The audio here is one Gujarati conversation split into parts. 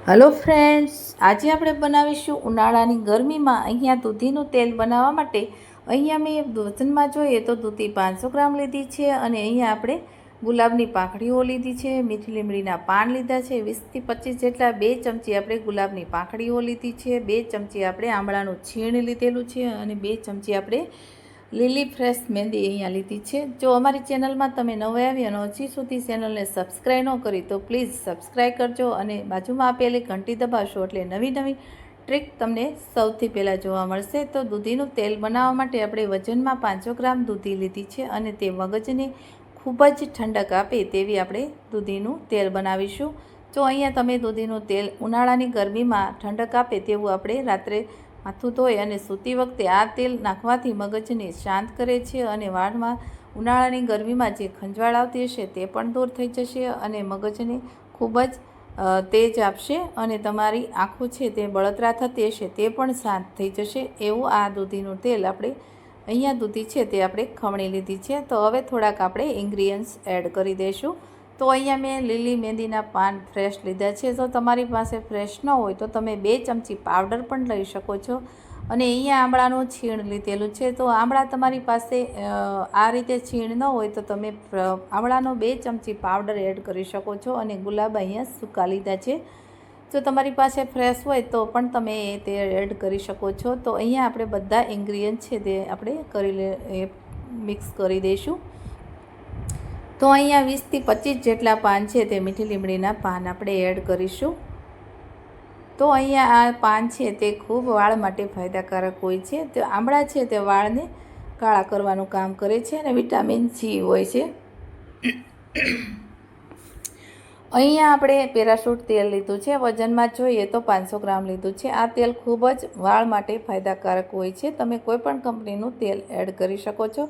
હલો ફ્રેન્ડ્સ, આજે આપણે બનાવીશું ઉનાળાની ગરમીમાં અહીંયા દૂધીનું તેલ બનાવવા માટે અહીંયા મેં વજનમાં જોઈએ તો દૂધી 500 ગ્રામ લીધી છે અને અહીંયા આપણે ગુલાબની પાંખડીઓ લીધી છે, મીઠી લીમડીના પાન લીધા છે 20 થી 25 જેટલા, 2 ચમચી આપણે ગુલાબની પાંખડીઓ લીધી છે, 2 ચમચી આપણે આંબળાનું છીણ લીધેલું છે અને 2 ચમચી આપણે લીલી ફ્રેશ મહેંદી અહીંયા લીધી છે। જો અમારી ચેનલમાં તમે નવા આવ્યા અને હજી સુધી ચેનલને સબસ્ક્રાઈબ ન કરી તો પ્લીઝ સબસ્ક્રાઈબ કરજો અને બાજુમાં આપેલી ઘંટી દબાવશો એટલે નવી નવી ટ્રીક તમને સૌથી પહેલાં જોવા મળશે। તો દૂધીનું તેલ બનાવવા માટે આપણે વજનમાં 500 ગ્રામ દૂધી લીધી છે અને તે મગજને ખૂબ જ ઠંડક આપે તેવી આપણે દૂધીનું તેલ બનાવીશું। જો અહીંયા તમે દૂધીનું તેલ ઉનાળાની ગરમીમાં ઠંડક આપે તેવું આપણે રાત્રે માથું ધોઈ અને સૂતી વખતે આ તેલ નાખવાથી મગજને શાંત કરે છે અને વાળમાં ઉનાળાની ગરમીમાં જે ખંજવાળ આવતી હશે તે પણ દૂર થઈ જશે અને મગજને ખૂબ જ તેજ આપશે અને તમારી આંખો છે તે બળતરા થતી હશે તે પણ શાંત થઈ જશે એવું આ દૂધીનું તેલ આપણે અહીંયા દૂધી છે તે આપણે ખમણી લીધી છે। તો હવે થોડાક આપણે ઇન્ગ્રીડિયન્ટ્સ એડ કરી દઈશું। તો અહીંયા મેં લીલી મહેંદીના પાન ફ્રેશ લીધા છે। જો તમારી પાસે ફ્રેશ ન હોય તો તમે 2 ચમચી પાવડર પણ લઈ શકો છો અને અહીંયા આંબળાનું છીણ લીધેલું છે। તો આંબળા તમારી પાસે આ રીતે છીણ ન હોય તો તમે આંબળાનો 2 ચમચી પાવડર એડ કરી શકો છો અને ગુલાબ અહીંયા સૂકા લીધા છે। જો તમારી પાસે ફ્રેશ હોય તો પણ તમે તે એડ કરી શકો છો। તો અહીંયા આપણે બધા ઇન્ગ્રીડિયન્ટ છે તે આપણે મિક્સ કરી દઈશું। તો અહીંયા 20 થી 25 જેટલા પાન છે તે મીઠી લીમડીના પાન આપણે એડ કરીશું। તો અહીંયા આ પાન છે તે ખૂબ વાળ માટે ફાયદાકારક હોય છે। તો આંબળા છે તે વાળને કાળા કરવાનું કામ કરે છે અને વિટામિન સી હોય છે। અહીંયા આપણે પેરાશૂટ તેલ લીધું છે, વજનમાં જોઈએ તો 500 ગ્રામ લીધું છે। આ તેલ ખૂબ જ વાળ માટે ફાયદાકારક હોય છે। તમે કોઈ પણ કંપનીનું તેલ એડ કરી શકો છો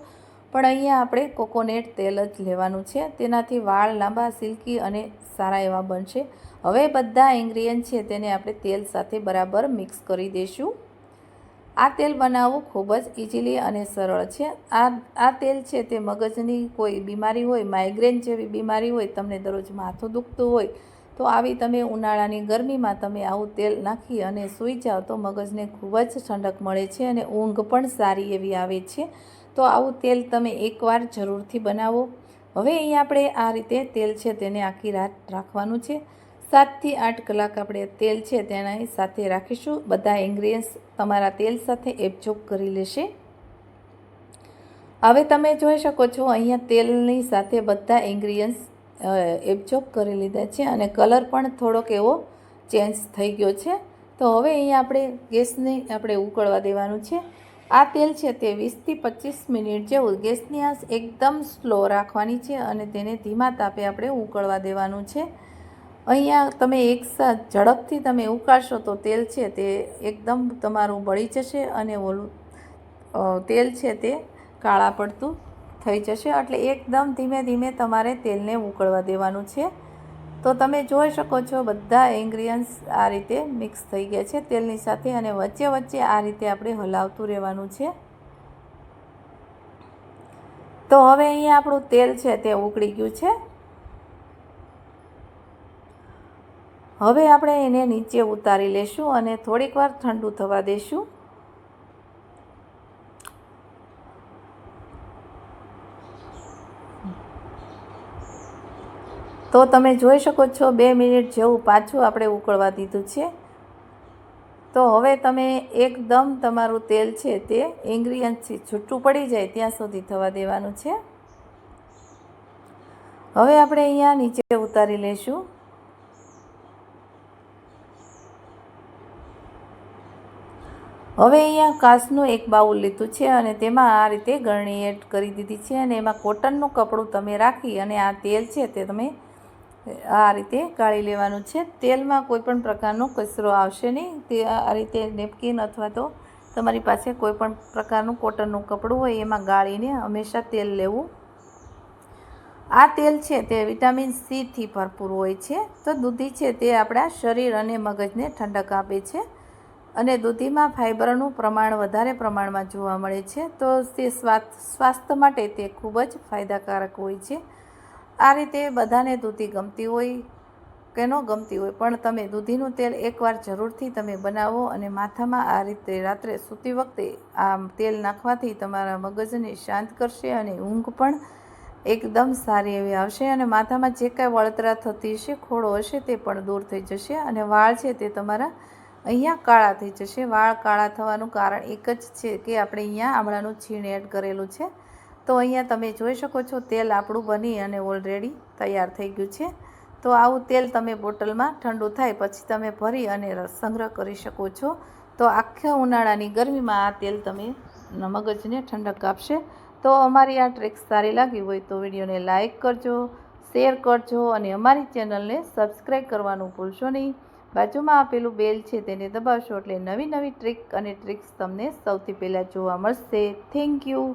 પણ અહીંયા આપણે કોકોનટ તેલ જ લેવાનું છે, તેનાથી વાળ લાંબા, સિલ્કી અને સારા એવા બનશે। હવે બધા ઇન્ગ્રીડિયન્ટ છે તેને આપણે તેલ સાથે બરાબર મિક્સ કરી દઈશું। આ તેલ બનાવવું ખૂબ જ ઇઝીલી અને સરળ છે। આ તેલ છે તે મગજની કોઈ બીમારી હોય, માઇગ્રેન જેવી બીમારી હોય, તમને દરરોજ માથું દુખતું હોય તો આવી તમે ઉનાળાની ગરમીમાં તમે આવું તેલ નાખી અને સૂઈ જાઓ તો મગજને ખૂબ જ ઠંડક મળે છે અને ઊંઘ પણ સારી એવી આવે છે। તો આવું તેલ તમે એકવાર જરૂરથી બનાવો। હવે અહીંયા આપણે આ રીતે તેલ છે તેને આખી રાત રાખવાનું છે। 7 થી 8 કલાક આપણે તેલ છે તેના સાથે રાખીશું। બધા ઇન્ગ્રીડિયન્ટ્સ તમારા તેલ સાથે એબ્ઝોર્બ કરી લેશે। હવે તમે જોઈ શકો છો અહીંયા તેલની સાથે બધા ઇન્ગ્રીડિયન્ટ્સ એબ્ઝોર્બ કરી લીધા છે અને કલર પણ થોડોક એવો ચેન્જ થઈ ગયો છે। તો હવે અહીંયા આપણે ગેસને આપણે ઉકળવા દેવાનું છે। આ તેલ છે તે 20 થી 25 મિનિટ જેવું ગેસની આંચ એકદમ સ્લો રાખવાની છે અને તેને ધીમા તાપે આપણે ઉકળવા દેવાનું છે। અહીંયા તમે એકસાથ ઝડપથી તમે ઉકાળશો તો તેલ છે તે એકદમ તમારું બળી જશે અને ઓલું તેલ છે તે કાળા પડતું થઈ જશે, એટલે એકદમ ધીમે ધીમે તમારે તેલને ઉકળવા દેવાનું છે। તો તમે જોઈ શકો છો બધા ઇન્ગ્રીડિયન્ટ્સ આ રીતે મિક્સ થઈ ગયા છે તેલની સાથે અને વચ્ચે વચ્ચે આ રીતે આપણે હલાવતું રહેવાનું છે। તો હવે અહીંયા આપણું તેલ છે તે ઉકળી ગયું છે। હવે આપણે એને નીચે ઉતારી લેશું અને થોડીક વાર ઠંડુ થવા દઈશું। તો તમે જોઈ શકો છો 2 મિનિટ જેવું પાછું આપણે ઉકળવા દીધું છે। તો હવે તમે એકદમ તમારું તેલ છે તે ઇન્ગ્રીડિયન્ટથી છૂટું પડી જાય ત્યાં સુધી થવા દેવાનું છે। હવે આપણે અહીંયા નીચે ઉતારી લઈશું। હવે અહીંયા કાચનું એક બાઉલ લીધું છે અને તેમાં આ રીતે ગળણી એડ કરી દીધી છે અને એમાં કોટનનું કપડું તમે રાખી અને આ તેલ છે તે તમે આ રીતે ગાળી લેવાનું છે। તેલમાં કોઈ પણ પ્રકારનો કચરો આવશે નહીં। તે આ રીતે નેપકિન અથવા તો તમારી પાસે કોઈ પણ પ્રકારનું કોટનનું કપડું હોય એમાં ગાળીને હંમેશા તેલ લેવું। આ તેલ છે તે વિટામિન સીથી ભરપૂર હોય છે। તો દૂધી છે તે આપણા શરીર અને મગજને ઠંડક આપે છે અને દૂધીમાં ફાઇબરનું પ્રમાણ વધારે પ્રમાણમાં જોવા મળે છે। તો તે સ્વાસ્થ્ય માટે તે ખૂબ જ ફાયદાકારક હોય છે। આ રીતે બધાને દૂધી ગમતી હોય કે ન ગમતી હોય, પણ તમે દૂધીનું તેલ એકવાર જરૂરથી તમે બનાવો અને માથામાં આ રીતે રાત્રે સૂતી વખતે આ તેલ નાખવાથી તમારા મગજને શાંત કરશે અને ઊંઘ પણ એકદમ સારી એવી આવશે અને માથામાં જે કાંઈ વળતરા થતી હશે, ખોડો હશે તે પણ દૂર થઈ જશે અને વાળ છે તે તમારા અહીંયા કાળા થઈ જશે. વાળ કાળા થવાનું કારણ એક જ છે કે આપણે અહીંયા આમળાનું છીણ એડ કરેલું છે. તો અહીંયા તમે જોઈ શકો છો તેલ આપણું બની અને ઓલરેડી તૈયાર થઈ ગયું છે. તો આવું તેલ તમે બોટલમાં ઠંડુ થાય પછી તમે ભરી અને સંગ્રહ કરી શકો છો. તો આખા ઉનાળાની ગરમીમાં આ તેલ તમે મગજને ઠંડક આપશે. તો અમારી આ ટ્રીક સારી લાગી હોય તો વિડીયોને લાઇક કરજો, શેર કરજો અને અમારી ચેનલને સબસ્ક્રાઈબ કરવાનું ભૂલશો નહીં. બાજુમાં આપેલું બેલ છે તેને દબાવશો એટલે નવી નવી ટ્રીક અને ટ્રિક્સ તમને સૌથી પહેલાં જોવા મળશે. Thank you.